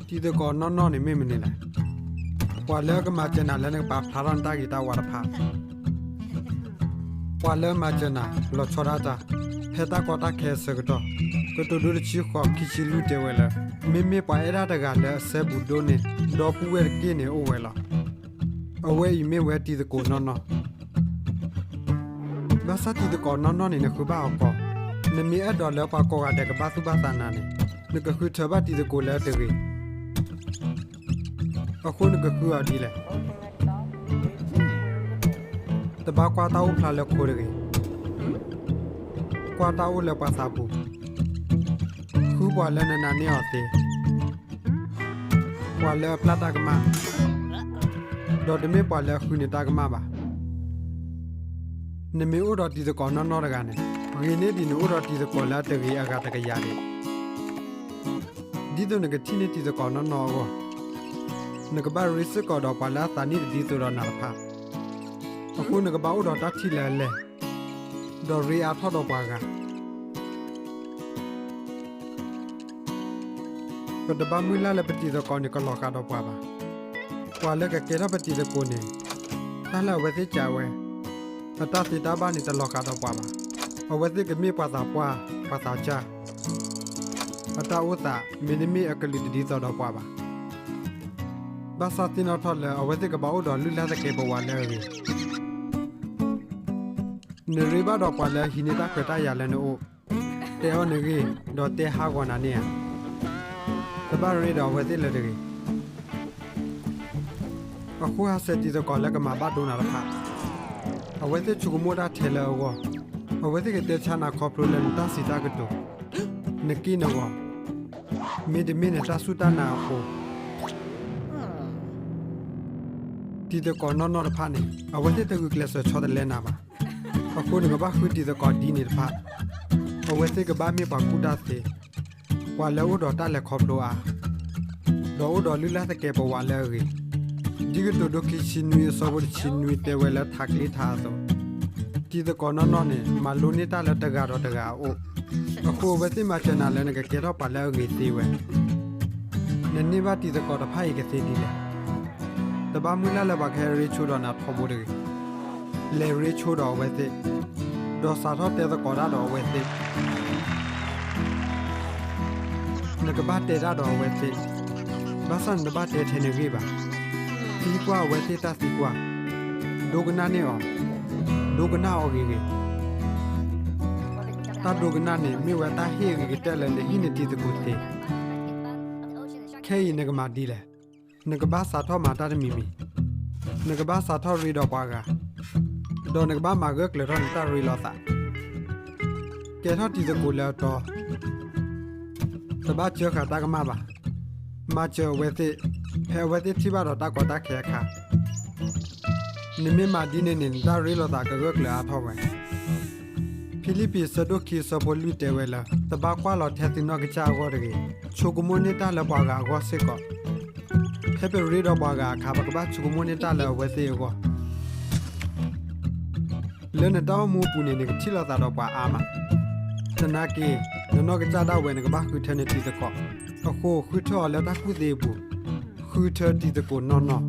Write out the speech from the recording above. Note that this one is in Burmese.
ที่ตะกอนนอนๆนี่ไม่มันนี่แหละว่าแล้วก็มาเจอหน้าแล้วนึกปาพารันตากีตาวาระพาว่าแล้วมาเจอหน้าหลอดชอราจ้าเพตากอตาแคสกตอก็ตัวดูชิขอบคิชิลูเตเวลไม่ปาเอราตะกาแล้วเซบุโดเนดอปูเวรกิเนโอเวลเอาไว้อีเมเวที่ตะกอนนบาสที่ตะกอนนอนนี่นะคือบ้าก็นมีดอแล้วปากอดกบาสุบาสานานี่นึกก็คือเธอบ้าที่ตะกอนแล้วเตวีအခုနကကူအဒီလေတဘာကွာတောက်ဖလာလက်ခိုးရယ်ကွာတောက်လက်ပါစာဘူးခူပွားလည်းနာနေအောင်သေးကွာလက်ပလာတာကမဒေါ်တမေပွားလက်ခူနေတာကမပါနမေဥတော်တီစကောနော်ရကနေရင်းနေဒီနိုတော်တီစကောလာတကြီးအကတကရတယ်ဒီတော့ငကတီနေတီစကောနော်ကောนกบ้าริสก็ดอกปลาตานี่ดีตัวนาลพาအခုนกบ้าอุดตัดที่แลเลดอรีอาทอดอกปากาปดบ้ามุลาเลปติตะกอนนี่ก็ลอกาดอกปาบากว่าเลกเกระปติตะโกนี่ตาละเวติจาเวอตาติตาบ้านี่ตะลอกาดอกปาบาเอาเวติกมีภาษาปวาภาษาจาอตาอุตามินิมีอกลิดีตอดอกปาบาบาสตินอทอลเอาไว้ที่กระเป๋าดอลลุลาตะเก็บวันแล้วนี่เนริบาดอกปาแล้วหินิตาเกตายาแล้วนะโอเตอเนกีดอเตหากว่านาเนี่ยตบารีดอไว้ที่เลยดีအခုဟာစတီတကောလကမှာဘာဒိုနာရခအဝဲတဲ့ချုကမိုဒါထဲလောအဝဲတဲ့ကတဲ့ချနာခေါပလိုလန်တာစီတာကတိုနကီနောမေဒမီနေတာဆူတာနာကိုတီတကောနော်ဖာနေအဝဲတဲ့တကူကလဆချောတယ်လဲနာပါအခုငါဘာခွတီတကောဒီနေဖာအဝဲတဲ့ကဘာမေပါကူတာသေးဝါလောဒေါ်တာလက်ခေါပလိုအားဒေါ်လူလာတဲ့ကေပဝါလဲရီဒီကတိုဒိုကီရှင်နွေဆောဘချင်းနွေတဲဝဲလာထက်လီထားသောတီတကောနော်နေမလိုနေတာလက်တကတော့တကအိုအခုဝဲတိမချနာလဲငကကေတော့ပါလဲရီသေးဝဲနနေပါတီတကောတဖိုင်ကသေးဒီလဲတဘာမူလာလဘခဲရီချိုတော့နာဖဖို့တယ်လေရီချိုတော့ဝဲတဲ့ဒေါ်စာတော့တဲ့ကောရတော့ဝဲတဲ့ငကဘာတဲ့ရတော့ဝဲတဲ့ဘာစန်ဒဘာတဲ့ထဲနေပြီပါစီကွာဝဲတဲ့တာစီကွာဒိုကနာနေအောင်ဒိုကနာအော်ကြီးတာဒိုကနာနေမြေဝတာဟေကြီးတက်လည်းဟိနေတီတကူတဲ့ခဲရင်ငကမာဒီလဲနကဘာစာထောမာတာမီမီနကဘာစာထောရီတော့ပါကဒေါ်နကဘာမာဂကလရန်တာရီလောတာကဲထောတီတကူလဲတော့တဘာချခတာကမပါမချဝဲတဲ့ဖဲဝဲတဲ့တိဘာတော့တာကောတာခဲခါနိမေမာဒီနေနေတာရီလောတာကကလအားထောပဲဖိလိပီစဒိုကီစပိုလီတဲဝဲလာတဘာကွာလောထဲတင်တော့ကချာကောတကေချိုကမွန်နေတာလပါကကောစစ်ကောဖဲပရီတော့ပါကခါဘကဘာချိုကမွန်နေတာလဝဲသေးကောလဲနတောင်းမူပူနေနေချီလာတာတော့ပါအာမတနာကီနော်ကကြတော့ဝဲနေကဘာခုထဲနေတီတကောအခုခုထော်လဲတာခုသေးဘူးခုထတီတကောနော်